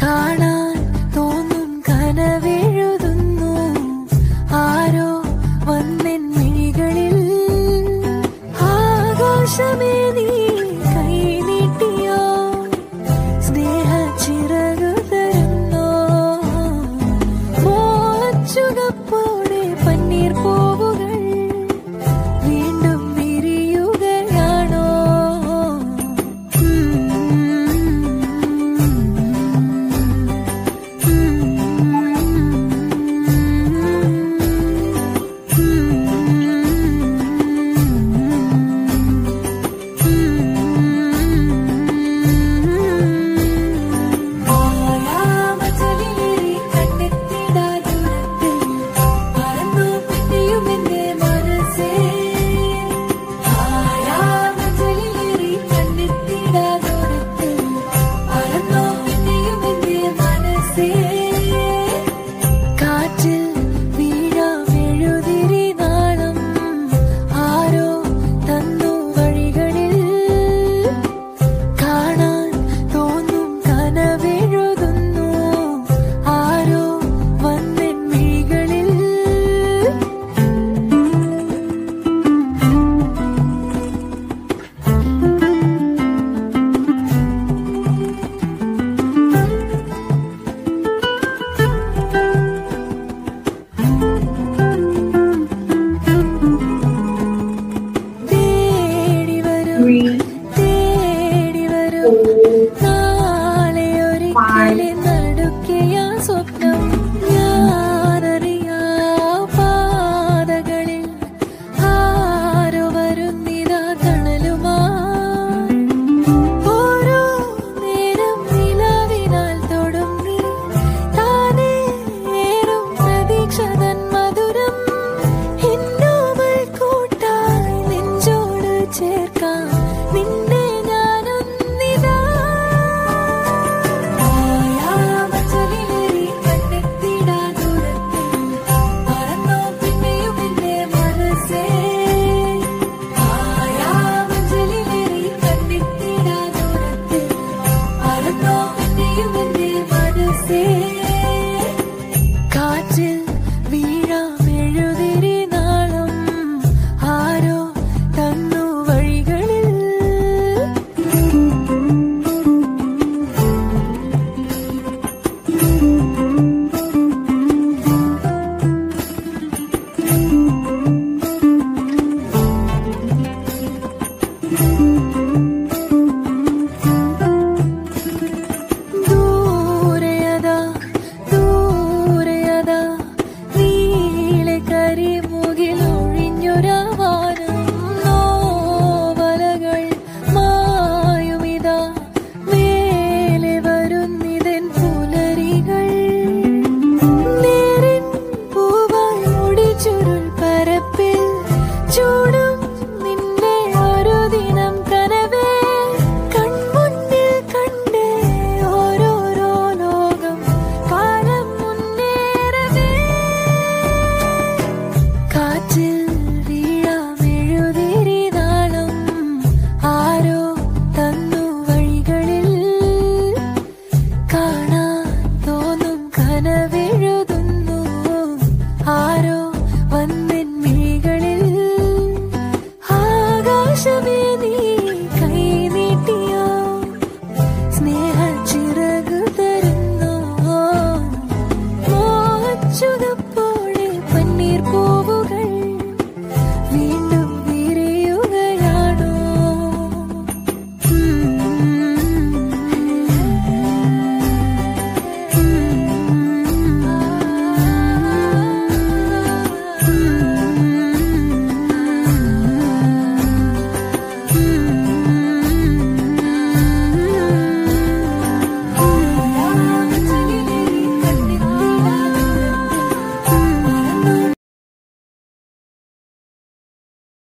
കാണാൻ തോന്നും കനവെഴുതുന്നു ആരോ വന്നെൻ മിഴികളിൽ. ആകാശമേ നീ കൈ നീട്ടിയോ സ്നേഹച്ചിറകു തരുന്നോ. മോഹച്ചുകപ്പോടെ പന്നീർ പൂവുകൾ വീണ്ടും വിരിയുകയാണോ. നാളെയൊരിക്കലെ നടുക്കിയ സ്വപ്നം ഞാനറിയാ പാതകളിൽ ആരോ വരുന്നിതാ തണലുമായി. ഓരോ നേരം നിലാവിനാൽ തൊടും നീ താനേ ഏറും പ്രതീക്ഷതൻ മധുരം. എന്നോമൽ കൂട്ടായി നെഞ്ചോട് ചേർക്കാം നിന്നെ ഞാനൊന്നിതാ. മായാമഞ്ചലിലേറി കണ്ണെത്തിടാ ദൂരത്തിൽ മറന്നോ പിന്നെയും എന്റെ മനസ്സേ. മായാമഞ്ചലിലേറി കണ്ണെത്തിടാ ദൂരത്തിൽ മറന്നോ പിന്നെയും എന്റെ മനസ്സേ.